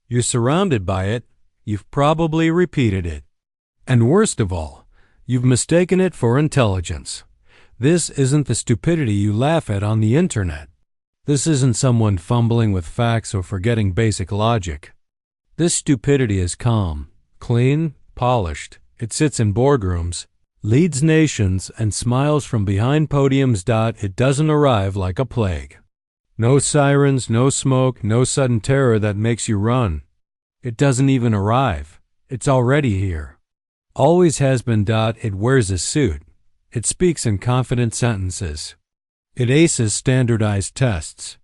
You're surrounded by it. You've probably repeated it. And worst of all, you've mistaken it for intelligence. This isn't the stupidity you laugh at on the internet. This isn't someone fumbling with facts or forgetting basic logic. This stupidity is calm, clean, polished. It sits in boardrooms, leads nations, and smiles from behind podiums. It doesn't arrive like a plague. No sirens, no smoke, no sudden terror that makes you run. It doesn't even arrive. It's already here. Always has been. It wears a suit. It speaks in confident sentences. It aces standardized tests.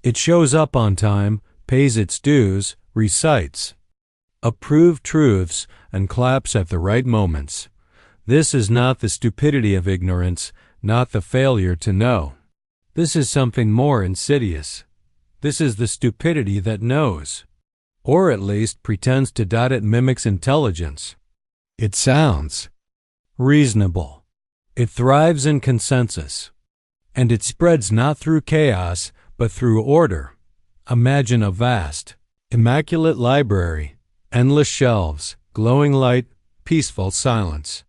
It shows up on time, pays its dues, recites approved truths, and claps at the right moments. This is not the stupidity of ignorance, not the failure to know. This is something more insidious. This is the stupidity that knows, or at least pretends to. It mimics intelligence. It sounds reasonable. It thrives in consensus. And it spreads not through chaos, but through order. Imagine a vast, immaculate library, endless shelves, glowing light, peaceful silence.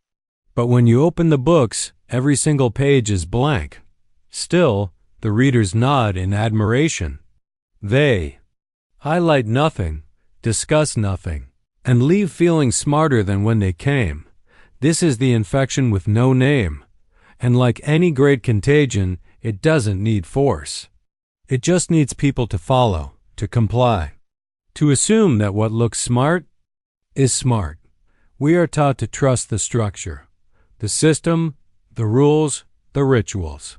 But when you open the books, every single page is blank. Still, the readers nod in admiration. They highlight nothing, discuss nothing, and leave feeling smarter than when they came. This is the infection with no name. And like any great contagion, it doesn't need force. It just needs people to follow, to comply, to assume that what looks smart is smart. We are taught to trust the structure, the system, the rules, the rituals.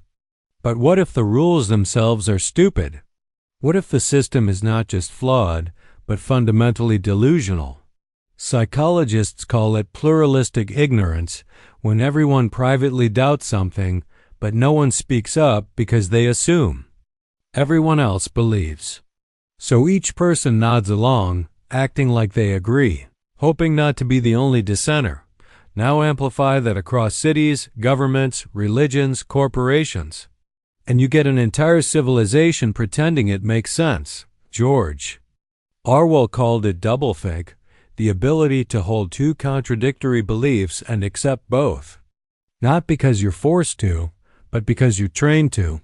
But what if the rules themselves are stupid? What if the system is not just flawed, but fundamentally delusional? Psychologists call it pluralistic ignorance, when everyone privately doubts something, but no one speaks up because they assume. Everyone else believes. So each person nods along, acting like they agree, hoping not to be the only dissenter. Now amplify that across cities, governments, religions, corporations. And you get an entire civilization pretending it makes sense. George Orwell called it doublethink, the ability to hold two contradictory beliefs and accept both. Not because you're forced to, but because you're trained to.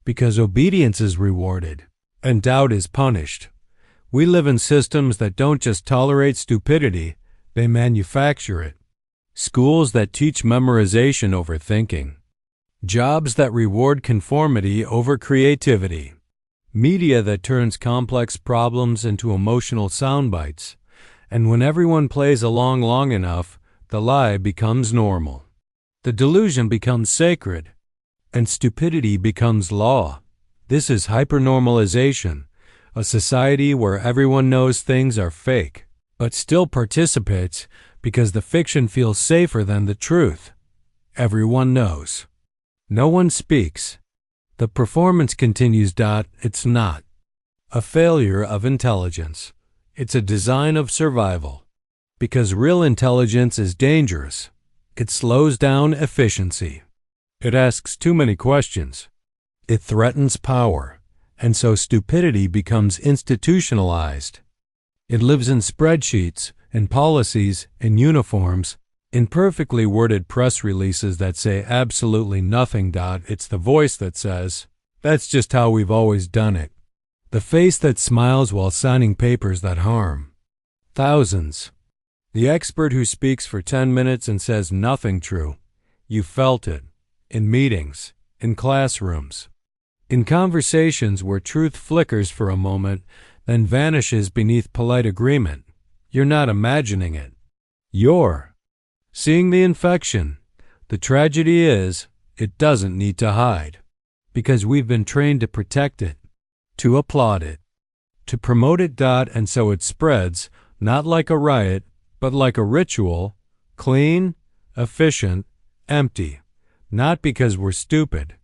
Because obedience is rewarded, and doubt is punished. We live in systems that don't just tolerate stupidity, they manufacture it. Schools that teach memorization over thinking. Jobs that reward conformity over creativity. Media that turns complex problems into emotional sound bites. And when everyone plays along long enough, the lie becomes normal. The delusion becomes sacred, and stupidity becomes law. This is hypernormalization, a society where everyone knows things are fake, but still participates because the fiction feels safer than the truth. Everyone knows. No one speaks. The performance continues. It's not a failure of intelligence. It's a design of survival. Because real intelligence is dangerous. It slows down efficiency. It asks too many questions. It threatens power, and so stupidity becomes institutionalized. It lives in spreadsheets, in policies, in uniforms, in perfectly worded press releases that say absolutely nothing. It's the voice that says, "That's just how we've always done it." The face that smiles while signing papers that harm thousands. The expert who speaks for 10 minutes and says nothing true. You felt it. In meetings, in classrooms, in conversations where truth flickers for a moment, then vanishes beneath polite agreement. You're not imagining it. You're seeing the infection. The tragedy is, it doesn't need to hide. Because we've been trained to protect it, to applaud it, to promote it. And so it spreads, not like a riot, but like a ritual, clean, efficient, empty. Not because we're stupid,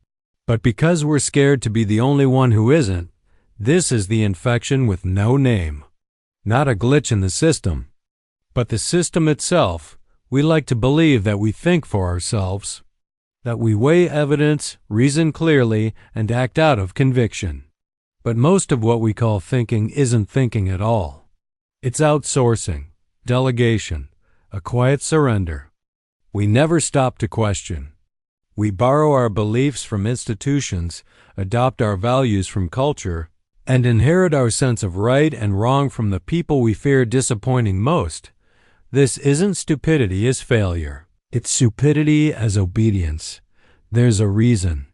but because we're scared to be the only one who isn't. This is the infection with no name. Not a glitch in the system, but the system itself. We like to believe that we think for ourselves, that we weigh evidence, reason clearly, and act out of conviction. But most of what we call thinking isn't thinking at all. It's outsourcing, delegation, a quiet surrender. We never stop to question. We borrow our beliefs from institutions, adopt our values from culture, and inherit our sense of right and wrong from the people we fear disappointing most. This isn't stupidity as failure. It's stupidity as obedience. There's a reason.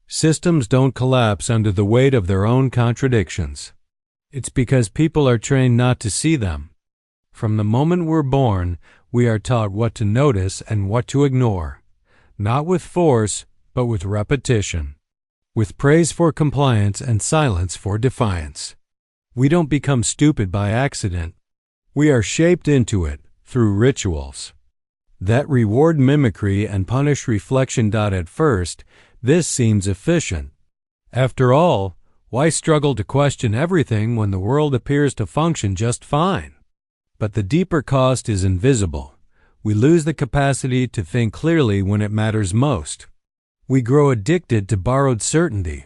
Systems don't collapse under the weight of their own contradictions. It's because people are trained not to see them. From the moment we're born, we are taught what to notice and what to ignore, not with force, but with repetition, with praise for compliance and silence for defiance. We don't become stupid by accident. We are shaped into it through rituals that reward mimicry and punish reflection. At first, this seems efficient. After all, why struggle to question everything when the world appears to function just fine? But the deeper cost is invisible. We lose the capacity to think clearly when it matters most. We grow addicted to borrowed certainty.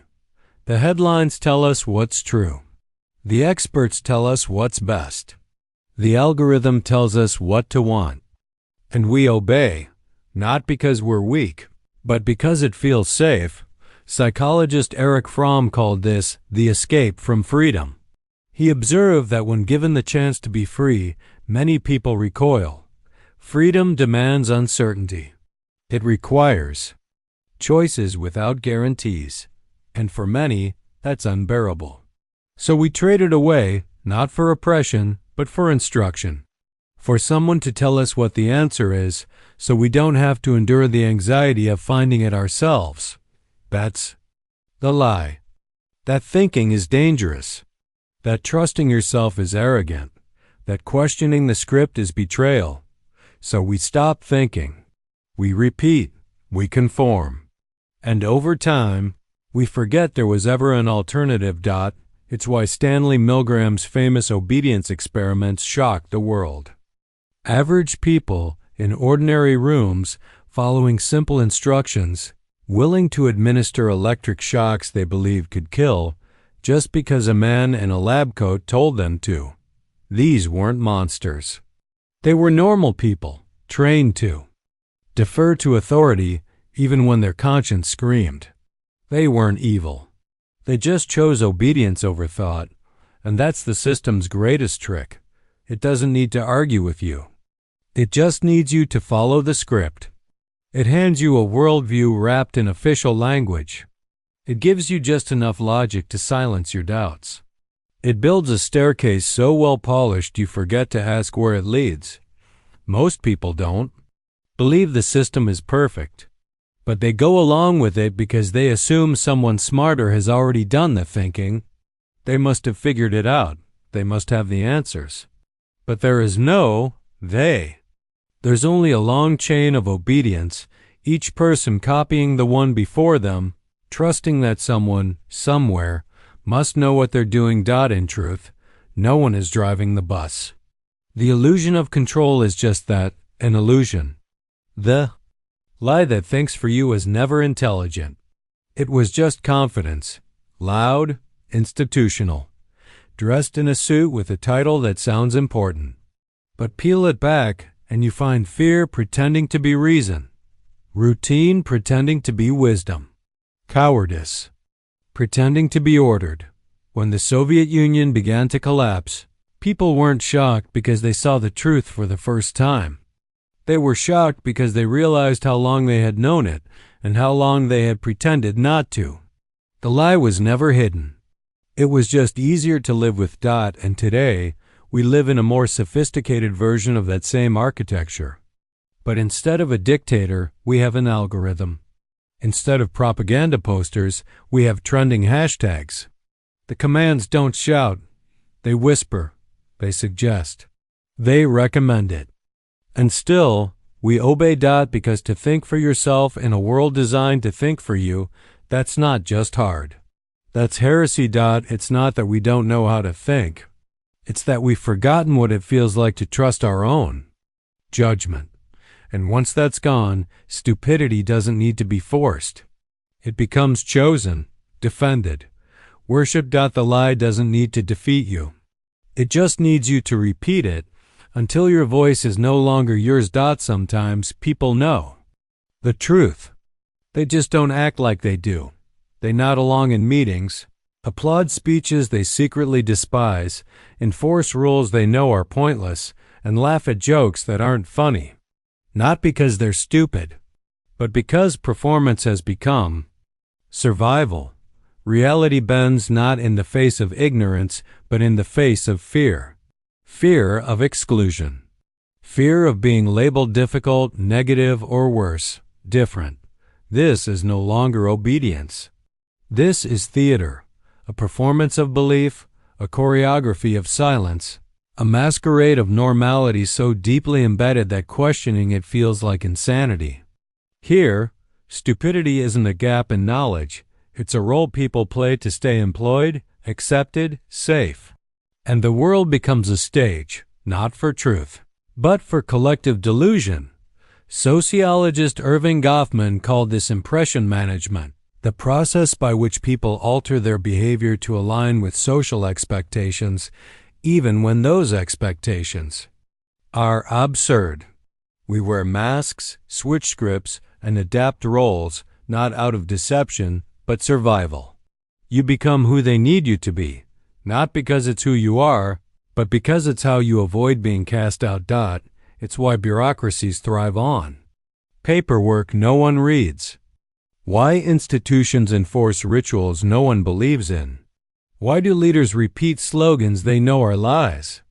The headlines tell us what's true. The experts tell us what's best. The algorithm tells us what to want. And we obey, not because we're weak, but because it feels safe. Psychologist Erich Fromm called this the escape from freedom. He observed that when given the chance to be free, many people recoil. Freedom demands uncertainty. It requires choices without guarantees, and for many, that's unbearable. So we trade it away, not for oppression, but for instruction. For someone to tell us what the answer is, so we don't have to endure the anxiety of finding it ourselves. That's the lie. That thinking is dangerous. That trusting yourself is arrogant. That questioning the script is betrayal. So we stop thinking. We repeat. We conform. And over time, we forget there was ever an alternative. It's why Stanley Milgram's famous obedience experiments shocked the world. Average people in ordinary rooms following simple instructions, willing to administer electric shocks they believed could kill just because a man in a lab coat told them to. These weren't monsters. They were normal people, trained to defer to authority even when their conscience screamed. They weren't evil. They just chose obedience over thought, and that's the system's greatest trick. It doesn't need to argue with you. It just needs you to follow the script. It hands you a worldview wrapped in official language. It gives you just enough logic to silence your doubts. It builds a staircase so well polished you forget to ask where it leads. Most people don't believe the system is perfect, but they go along with it because they assume someone smarter has already done the thinking. They must have figured it out. They must have the answers. But there is no they. There's only a long chain of obedience, each person copying the one before them, trusting that someone, somewhere, must know what they're doing. In truth, no one is driving the bus. The illusion of control is just that, an illusion. The lie that thinks for you is never intelligent. It was just confidence, loud, institutional, dressed in a suit with a title that sounds important. But peel it back, and you find fear pretending to be reason, routine pretending to be wisdom, cowardice pretending to be ordered. When the Soviet Union began to collapse, people weren't shocked because they saw the truth for the first time. They were shocked because they realized how long they had known it and how long they had pretended not to. The lie was never hidden. It was just easier to live with. And today, we live in a more sophisticated version of that same architecture. But instead of a dictator, we have an algorithm. Instead of propaganda posters, we have trending hashtags. The commands don't shout. They whisper. They suggest. They recommend it. And still, we obey. Because to think for yourself in a world designed to think for you, that's not just hard. That's heresy. It's not that we don't know how to think. It's that we've forgotten what it feels like to trust our own judgment. And once that's gone, stupidity doesn't need to be forced. It becomes chosen, defended, worshipped. The lie doesn't need to defeat you. It just needs you to repeat it until your voice is no longer yours. Sometimes people know the truth. They just don't act like they do. They nod along in meetings, applaud speeches they secretly despise, enforce rules they know are pointless, and laugh at jokes that aren't funny. Not because they're stupid, but because performance has become survival. Reality bends not in the face of ignorance, but in the face of fear. Fear of exclusion. Fear of being labeled difficult, negative, or worse, different. This is no longer obedience. This is theater, a performance of belief, a choreography of silence, a masquerade of normality so deeply embedded that questioning it feels like insanity. Here, stupidity isn't a gap in knowledge. It's a role people play to stay employed, accepted, safe. And the world becomes a stage, not for truth, but for collective delusion. Sociologist Irving Goffman called this impression management, the process by which people alter their behavior to align with social expectations, even when those expectations are absurd. We wear masks, switch scripts, and adapt roles, not out of deception, but survival. You become who they need you to be, not because it's who you are, but because it's how you avoid being cast out. It's why bureaucracies thrive on paperwork no one reads. Why institutions enforce rituals no one believes in. Why do leaders repeat slogans they know are lies?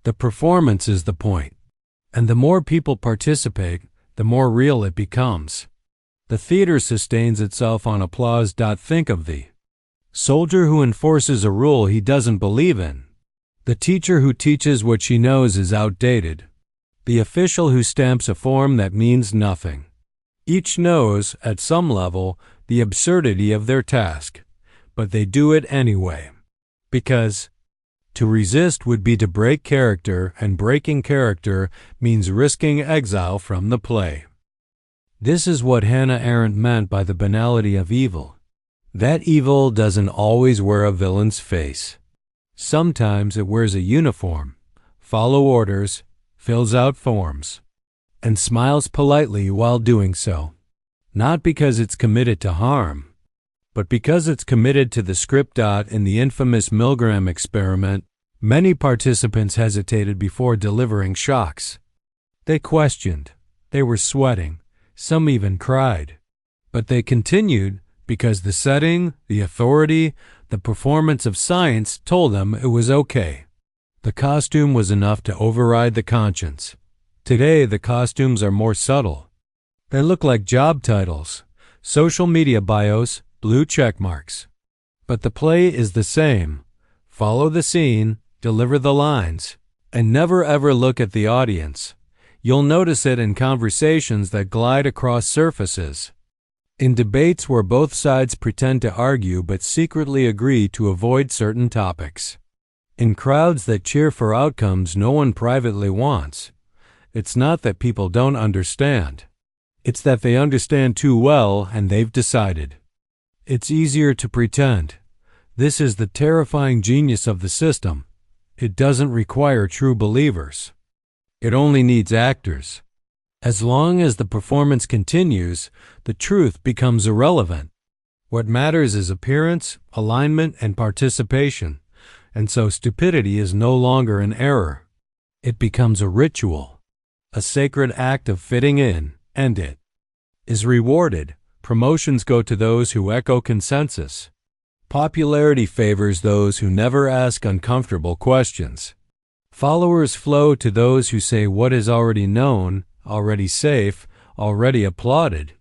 The performance is the point. And the more people participate, the more real it becomes. The theater sustains itself on applause. Think of the soldier who enforces a rule he doesn't believe in. The teacher who teaches what she knows is outdated. The official who stamps a form that means nothing. Each knows, at some level, the absurdity of their task, but they do it anyway. Because to resist would be to break character, and breaking character means risking exile from the play. This is what Hannah Arendt meant by the banality of evil. That evil doesn't always wear a villain's face. Sometimes it wears a uniform, follows orders, fills out forms, and smiles politely while doing so. Not because it's committed to harm, but because it's committed to the script. In the infamous Milgram experiment, many participants hesitated before delivering shocks. They questioned. They were sweating. Some even cried. But they continued because the setting, the authority, the performance of science told them it was okay. The costume was enough to override the conscience. Today, the costumes are more subtle. They look like job titles, social media bios, blue check marks. But the play is the same. Follow the scene, deliver the lines, and never ever look at the audience. You'll notice it in conversations that glide across surfaces. In debates where both sides pretend to argue but secretly agree to avoid certain topics. In crowds that cheer for outcomes no one privately wants. It's not that people don't understand. It's that they understand too well and they've decided. It's easier to pretend. This is the terrifying genius of the system. It doesn't require true believers. It only needs actors. As long as the performance continues, the truth becomes irrelevant. What matters is appearance, alignment, and participation. And so stupidity is no longer an error. It becomes a ritual, a sacred act of fitting in, and it is rewarded. Promotions go to those who echo consensus. Popularity favors those who never ask uncomfortable questions. Followers flow to those who say what is already known, already safe, already applauded.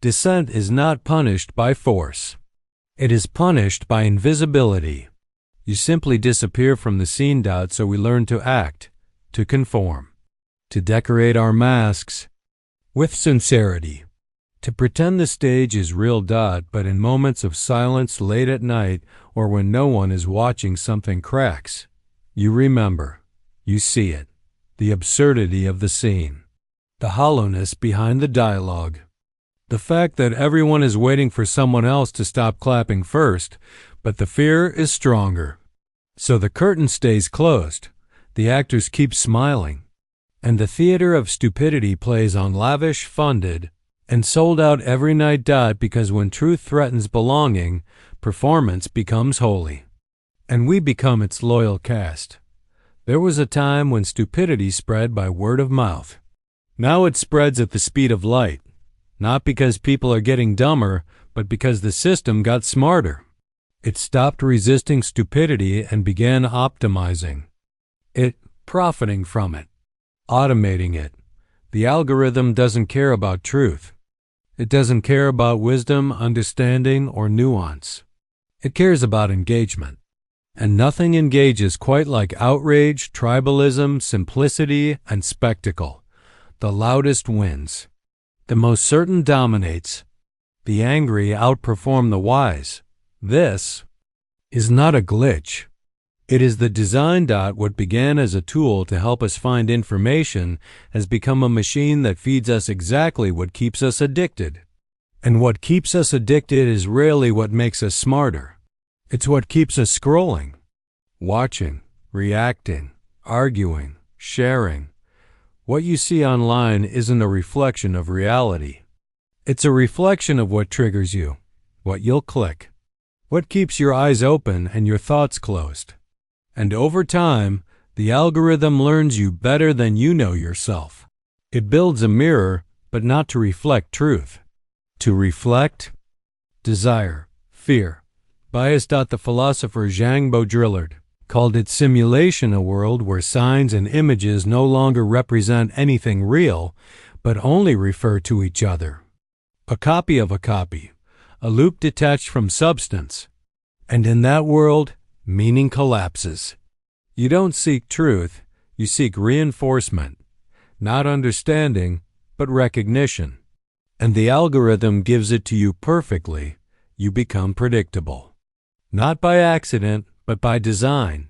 Dissent is not punished by force. It is punished by invisibility. You simply disappear from the scene. So we learn to act, to conform, to decorate our masks with sincerity, to pretend the stage is real. But in moments of silence late at night or when no one is watching, something cracks. You remember. You see it, the absurdity of the scene, the hollowness behind the dialogue, the fact that everyone is waiting for someone else to stop clapping first, but the fear is stronger. So the curtain stays closed, the actors keep smiling, and the theater of stupidity plays on lavish, funded, and sold out every night. Because when truth threatens belonging, performance becomes holy, and we become its loyal cast. There was a time when stupidity spread by word of mouth. Now it spreads at the speed of light, not because people are getting dumber, but because the system got smarter. It stopped resisting stupidity and began optimizing it, profiting from it, automating it. The algorithm doesn't care about truth. It doesn't care about wisdom, understanding, or nuance. It cares about engagement. And nothing engages quite like outrage, tribalism, simplicity, and spectacle. The loudest wins. The most certain dominates. The angry outperform the wise. This is not a glitch. It is the design. What began as a tool to help us find information has become a machine that feeds us exactly what keeps us addicted. And what keeps us addicted is rarely what makes us smarter. It's what keeps us scrolling, watching, reacting, arguing, sharing. What you see online isn't a reflection of reality. It's a reflection of what triggers you, what you'll click, what keeps your eyes open and your thoughts closed. And over time, the algorithm learns you better than you know yourself. It builds a mirror, but not to reflect truth. To reflect desire, fear, bias. The philosopher Zhang Baudrillard called it simulation, a world where signs and images no longer represent anything real, but only refer to each other. A copy of a copy, a loop detached from substance. And in that world, meaning collapses. You don't seek truth, you seek reinforcement, not understanding, but recognition. And the algorithm gives it to you perfectly. You become predictable. Not by accident, but by design.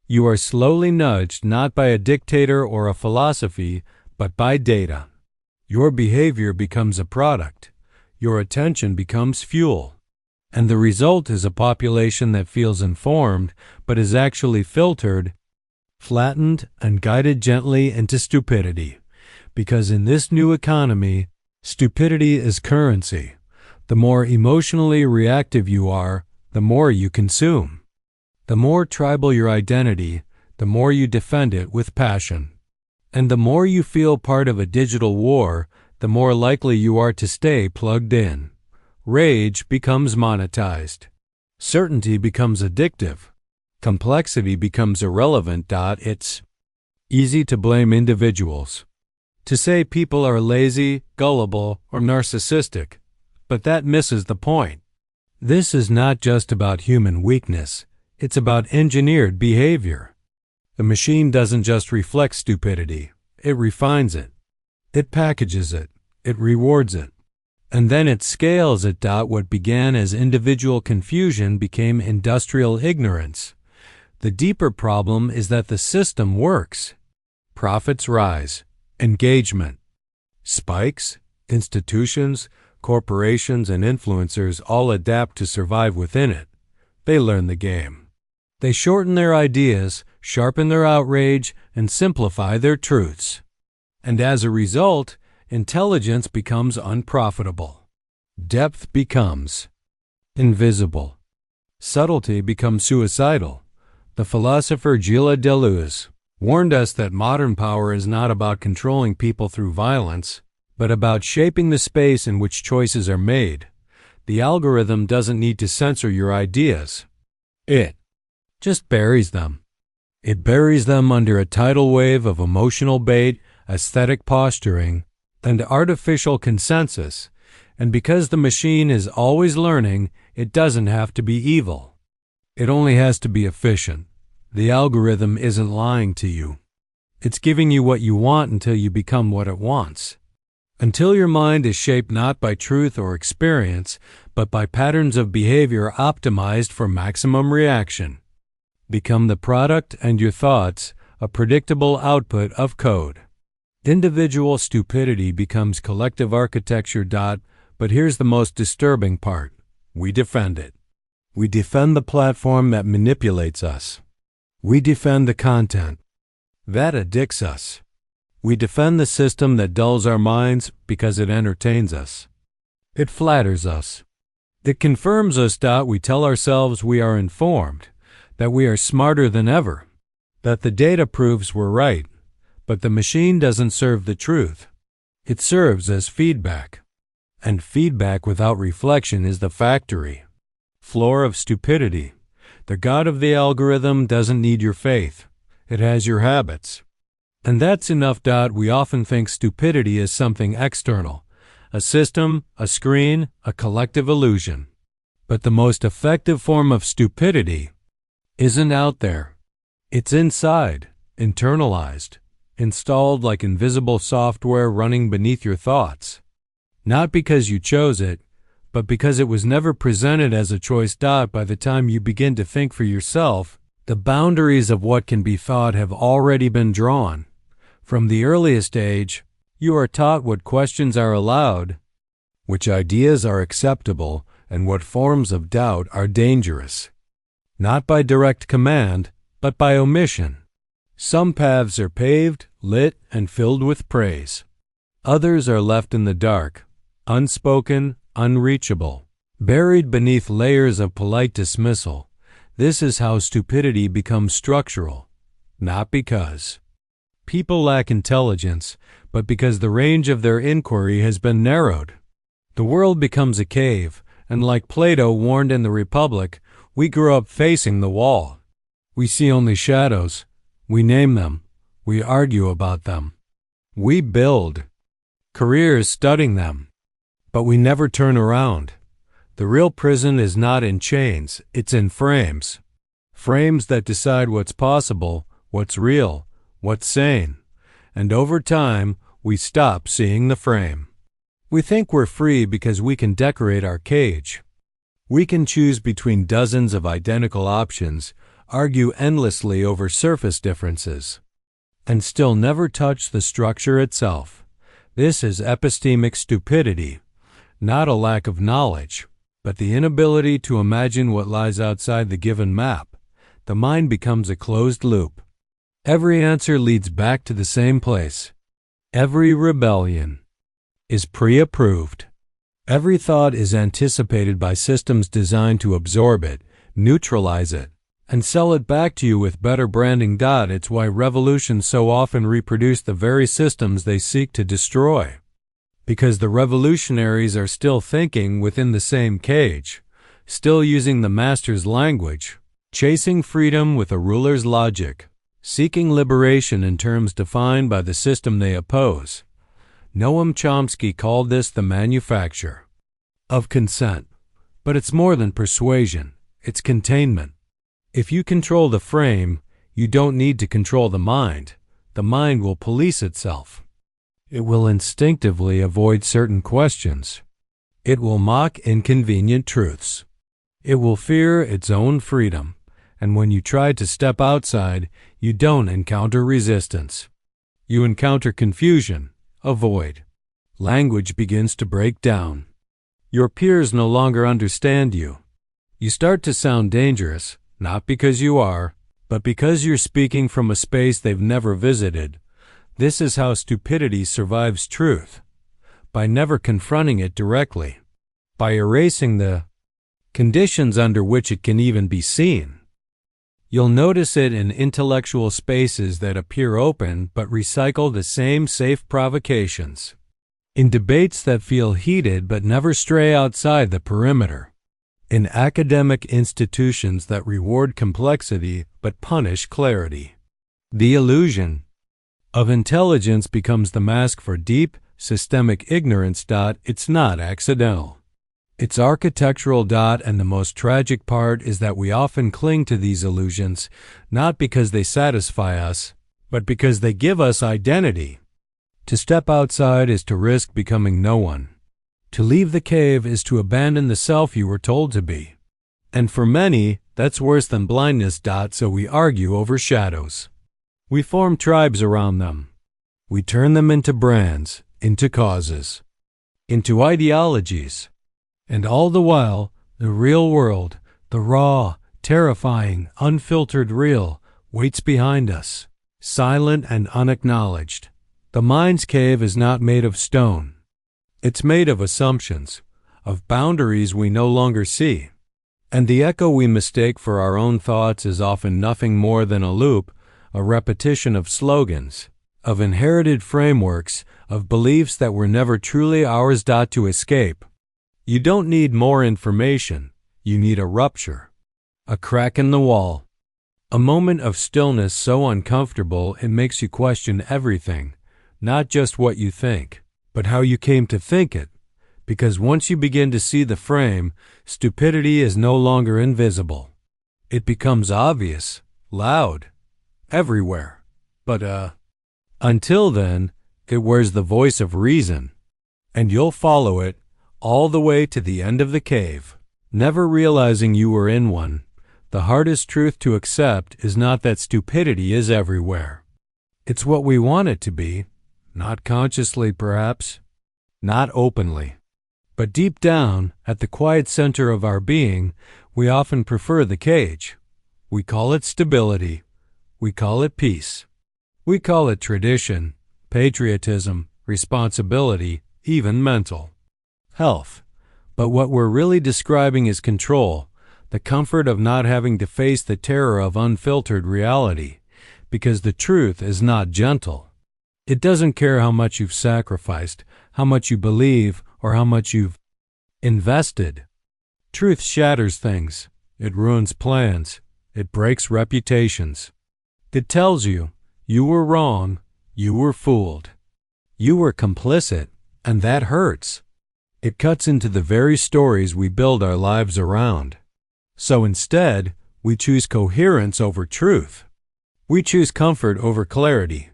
You are slowly nudged not by a dictator or a philosophy, but by data. Your behavior becomes a product. Your attention becomes fuel. And the result is a population that feels informed, but is actually filtered, flattened, and guided gently into stupidity. Because in this new economy, stupidity is currency. The more emotionally reactive you are, the more you consume. The more tribal your identity, the more you defend it with passion. And the more you feel part of a digital war, the more likely you are to stay plugged in. Rage becomes monetized. Certainty becomes addictive. Complexity becomes irrelevant. It's easy to blame individuals, to say people are lazy, gullible, or narcissistic, but that misses the point. This is not just about human weakness, it's about engineered behavior. The machine doesn't just reflect stupidity, it refines it. It packages it, it rewards it, and then it scales it. What began as individual confusion became industrial ignorance. The deeper problem is that the system works. Profits rise. Engagement spikes. Institutions, corporations, and influencers all adapt to survive within it. They learn the game. They shorten their ideas, sharpen their outrage, and simplify their truths. And as a result, intelligence becomes unprofitable. Depth becomes invisible. Subtlety becomes suicidal. The philosopher Gilles Deleuze warned us that modern power is not about controlling people through violence, but about shaping the space in which choices are made. The algorithm doesn't need to censor your ideas. It just buries them. It buries them under a tidal wave of emotional bait, aesthetic posturing, and artificial consensus. And because the machine is always learning, it doesn't have to be evil. It only has to be efficient. The algorithm isn't lying to you. It's giving you what you want until you become what it wants. Until your mind is shaped not by truth or experience, but by patterns of behavior optimized for maximum reaction. Become the product and your thoughts a predictable output of code. Individual stupidity becomes collective architecture. But here's the most disturbing part. We defend it. We defend the platform that manipulates us. We defend the content. That addicts us. We defend the system that dulls our minds because it entertains us. It flatters us. It confirms us. We tell ourselves we are informed, that we are smarter than ever, that the data proves we're right, but the machine doesn't serve the truth. It serves as feedback. And feedback without reflection is the factory floor of stupidity. The god of the algorithm doesn't need your faith. It has your habits. And that's enough. We often think stupidity is something external, a system, a screen, a collective illusion. But the most effective form of stupidity isn't out there. It's inside, internalized, installed like invisible software running beneath your thoughts. Not because you chose it, but because it was never presented as a choice. By the time you begin to think for yourself, the boundaries of what can be thought have already been drawn. From the earliest age, you are taught what questions are allowed, which ideas are acceptable, and what forms of doubt are dangerous. Not by direct command, but by omission. Some paths are paved, lit, and filled with praise. Others are left in the dark, unspoken, unreachable, buried beneath layers of polite dismissal. This is how stupidity becomes structural, not because people lack intelligence, but because the range of their inquiry has been narrowed. The world becomes a cave, and like Plato warned in the Republic, we grow up facing the wall. We see only shadows. We name them. We argue about them. We build careers studying them. But we never turn around. The real prison is not in chains, it's in frames. Frames that decide what's possible, what's real, what's sane. And over time, we stop seeing the frame. We think we're free because we can decorate our cage. We can choose between dozens of identical options, argue endlessly over surface differences, and still never touch the structure itself. This is epistemic stupidity. Not a lack of knowledge, but the inability to imagine what lies outside the given map. The mind becomes a closed loop. Every answer leads back to the same place. Every rebellion is pre-approved. Every thought is anticipated by systems designed to absorb it, neutralize it, and sell it back to you with better branding. It's why revolutions so often reproduce the very systems they seek to destroy. Because the revolutionaries are still thinking within the same cage, still using the master's language, chasing freedom with a ruler's logic, seeking liberation in terms defined by the system they oppose. Noam Chomsky called this the manufacture of consent. But it's more than persuasion, it's containment. If you control the frame, you don't need to control the mind. The mind will police itself. It will instinctively avoid certain questions. It will mock inconvenient truths. It will fear its own freedom. And when you try to step outside, you don't encounter resistance. You encounter confusion, a void. Language begins to break down. Your peers no longer understand you. You start to sound dangerous, not because you are, but because you're speaking from a space they've never visited. This is how stupidity survives truth, by never confronting it directly, by erasing the conditions under which it can even be seen. You'll notice it in intellectual spaces that appear open but recycle the same safe provocations, in debates that feel heated but never stray outside the perimeter, in academic institutions that reward complexity but punish clarity. The illusion of intelligence becomes the mask for deep, systemic ignorance. It's not accidental. It's architectural. And the most tragic part is that we often cling to these illusions, not because they satisfy us, but because they give us identity. To step outside is to risk becoming no one. To leave the cave is to abandon the self you were told to be. And for many, that's worse than blindness. So we argue over shadows. We form tribes around them. We turn them into brands, into causes, into ideologies. And all the while, the real world, the raw, terrifying, unfiltered real, waits behind us, silent and unacknowledged. The mind's cave is not made of stone. It's made of assumptions, of boundaries we no longer see. And the echo we mistake for our own thoughts is often nothing more than a loop, a repetition of slogans, of inherited frameworks, of beliefs that were never truly ours. To escape, you don't need more information, you need a rupture, a crack in the wall, a moment of stillness so uncomfortable it makes you question everything, not just what you think, but how you came to think it. Because once you begin to see the frame, stupidity is no longer invisible. It becomes obvious, loud, everywhere. But until then, it wears the voice of reason, and you'll follow it all the way to the end of the cave, never realizing you were in one. The hardest truth to accept is not that stupidity is everywhere. It's what we want it to be, not consciously perhaps, not openly. But deep down, at the quiet center of our being, we often prefer the cage. We call it stability. We call it peace. We call it tradition, patriotism, responsibility, even mental health. But what we're really describing is control, the comfort of not having to face the terror of unfiltered reality, because the truth is not gentle. It doesn't care how much you've sacrificed, how much you believe, or how much you've invested. Truth shatters things. It ruins plans. It breaks reputations. It tells you were wrong, you were fooled, you were complicit, and that hurts. It cuts into the very stories we build our lives around. So instead, we choose coherence over truth. We choose comfort over clarity.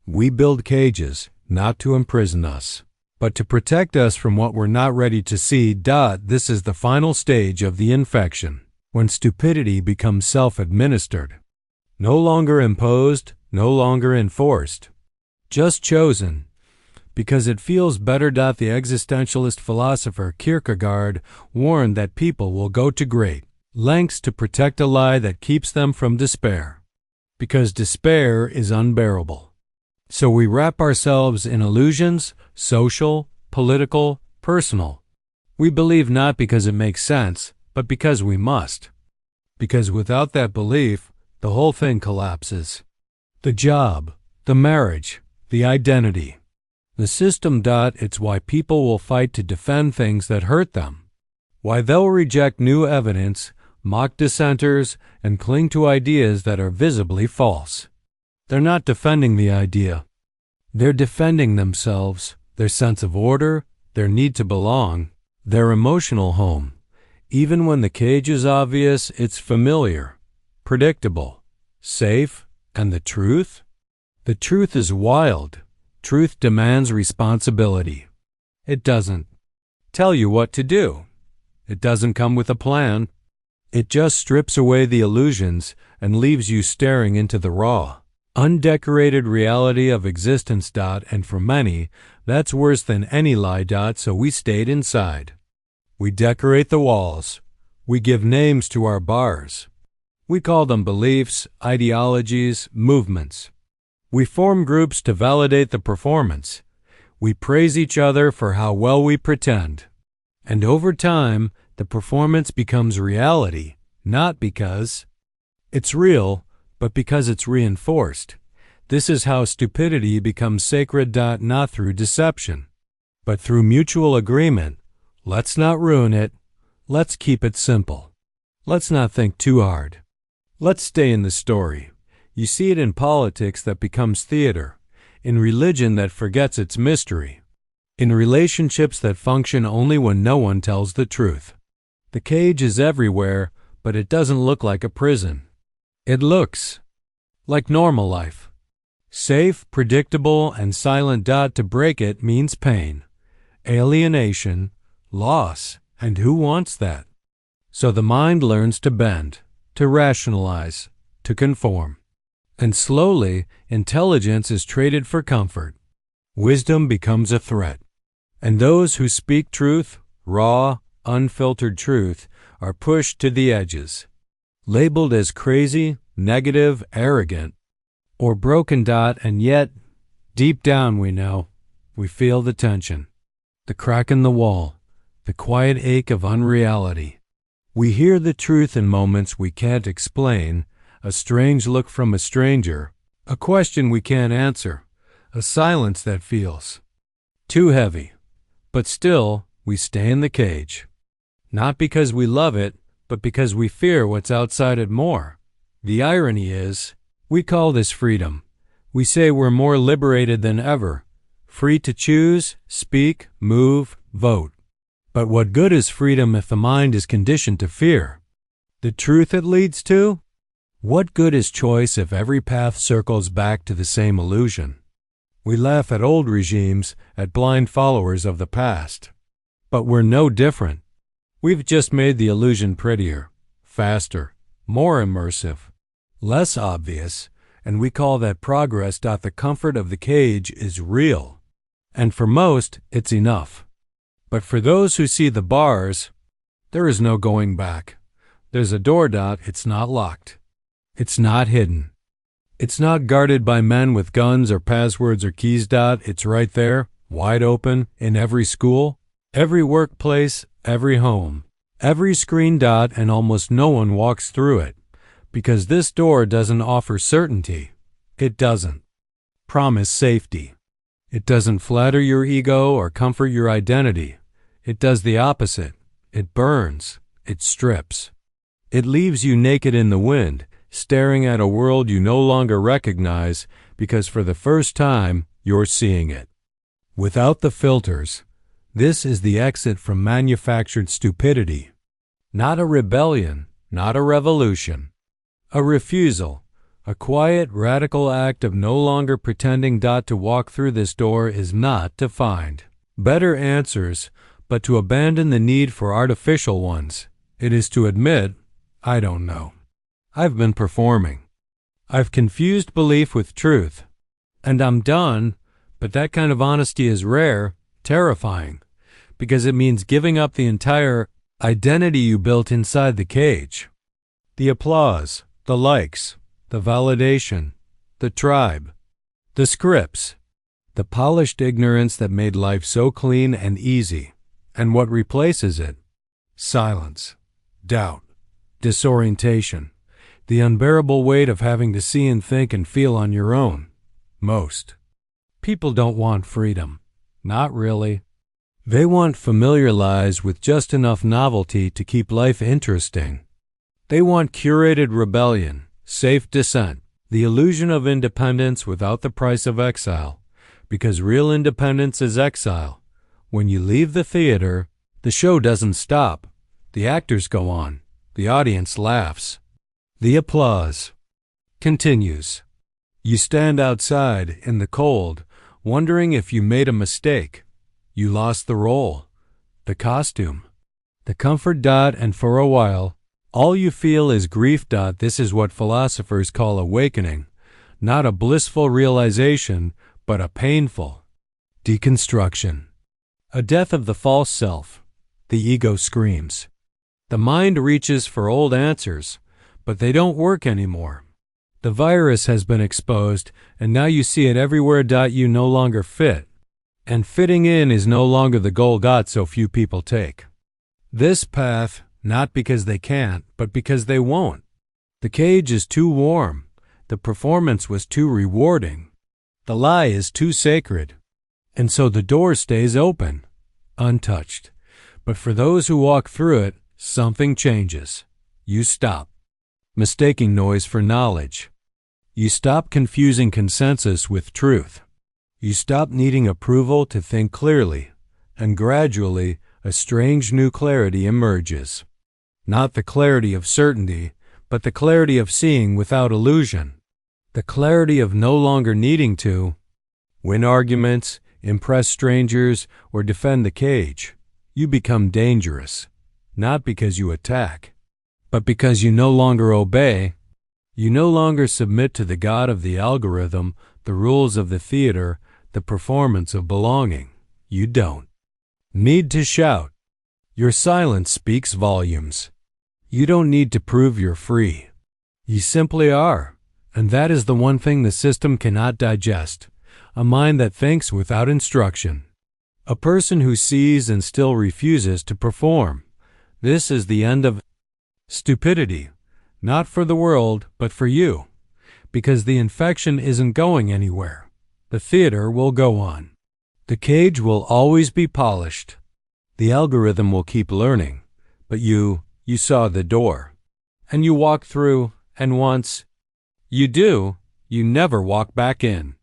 We build cages, not to imprison us, but to protect us from what we're not ready to see. This is the final stage of the infection, when stupidity becomes self-administered. No longer imposed, no longer enforced, just chosen, because it feels better. The existentialist philosopher Kierkegaard warned that people will go to great lengths to protect a lie that keeps them from despair, because despair is unbearable. So we wrap ourselves in illusions, social, political, personal. We believe not because it makes sense, but because we must. Because without that belief, the whole thing collapses. The job, the marriage, the identity, the system. It's why people will fight to defend things that hurt them, why they'll reject new evidence, mock dissenters, and cling to ideas that are visibly false. They're not defending the idea. They're defending themselves, their sense of order, their need to belong, their emotional home. Even when the cage is obvious, it's familiar, predictable, safe, and the truth? The truth is wild. Truth demands responsibility. It doesn't tell you what to do. It doesn't come with a plan. It just strips away the illusions and leaves you staring into the raw, undecorated reality of existence. And for many, that's worse than any lie. So we stayed inside. We decorate the walls. We give names to our bars. We call them beliefs, ideologies, movements. We form groups to validate the performance. We praise each other for how well we pretend. And over time, the performance becomes reality, not because it's real, but because it's reinforced. This is how stupidity becomes sacred. Not through deception, but through mutual agreement. Let's not ruin it. Let's keep it simple. Let's not think too hard. Let's stay in the story. You see it in politics that becomes theater, in religion that forgets its mystery, in relationships that function only when no one tells the truth. The cage is everywhere, but it doesn't look like a prison. It looks like normal life. Safe, predictable, and silent. To break it means pain, alienation, loss, and who wants that? So the mind learns to bend, to rationalize, to conform. And slowly, intelligence is traded for comfort. Wisdom becomes a threat. And those who speak truth, raw, unfiltered truth, are pushed to the edges, labeled as crazy, negative, arrogant, or broken. And yet, deep down we feel the tension, the crack in the wall, the quiet ache of unreality. We hear the truth in moments we can't explain, a strange look from a stranger, a question we can't answer, a silence that feels too heavy. But still, we stay in the cage. Not because we love it, but because we fear what's outside it more. The irony is, we call this freedom. We say we're more liberated than ever, free to choose, speak, move, vote. But what good is freedom if the mind is conditioned to fear? The truth it leads to? What good is choice if every path circles back to the same illusion? We laugh at old regimes, at blind followers of the past. But we're no different. We've just made the illusion prettier, faster, more immersive, less obvious, and we call that progress. The comfort of the cage is real. And for most, it's enough. But for those who see the bars, there is no going back. There's a door. It's not locked. It's not hidden. It's not guarded by men with guns or passwords or keys. It's right there, wide open, in every school, every workplace, every home, every screen. And almost no one walks through it, because this door doesn't offer certainty. It doesn't promise safety. It doesn't flatter your ego or comfort your identity. It does the opposite. It burns. It strips. It leaves you naked in the wind, staring at a world you no longer recognize because for the first time you're seeing it. Without the filters, this is the exit from manufactured stupidity. Not a rebellion, not a revolution. A refusal, a quiet, radical act of no longer pretending. To walk through this door is not to find better answers, but to abandon the need for artificial ones. It is to admit, I don't know. I've been performing. I've confused belief with truth. And I'm done, but that kind of honesty is rare, terrifying, because it means giving up the entire identity you built inside the cage. The applause, the likes, the validation, the tribe, the scripts, the polished ignorance that made life so clean and easy. And what replaces it? Silence, doubt, disorientation, the unbearable weight of having to see and think and feel on your own. Most people don't want freedom. Not really. They want familiar lies with just enough novelty to keep life interesting. They want curated rebellion, safe dissent, the illusion of independence without the price of exile, because real independence is exile. When you leave the theater, the show doesn't stop. The actors go on. The audience laughs. The applause continues. You stand outside in the cold, wondering if you made a mistake. You lost the role, the costume, the comfort. And for a while, all you feel is grief. This is what philosophers call awakening, not a blissful realization, but a painful deconstruction. A death of the false self. The ego screams. The mind reaches for old answers, but they don't work anymore. The virus has been exposed, and now you see it everywhere. You no longer fit. And fitting in is no longer the goal so few people take. This path, not because they can't, but because they won't. The cage is too warm. The performance was too rewarding. The lie is too sacred. And so the door stays open, untouched. But for those who walk through it, something changes. You stop mistaking noise for knowledge. You stop confusing consensus with truth. You stop needing approval to think clearly, and gradually a strange new clarity emerges. Not the clarity of certainty, but the clarity of seeing without illusion. The clarity of no longer needing to win arguments, impress strangers, or defend the cage. You become dangerous, not because you attack, but because you no longer obey. You no longer submit to the god of the algorithm, the rules of the theater, the performance of belonging. You don't need to shout. Your silence speaks volumes. You don't need to prove you're free. You simply are, and that is the one thing the system cannot digest, a mind that thinks without instruction. A person who sees and still refuses to perform. This is the end of stupidity, not for the world, but for you, because the infection isn't going anywhere. The theater will go on. The cage will always be polished. The algorithm will keep learning, but you saw the door, and you walk through, and once you do, you never walk back in.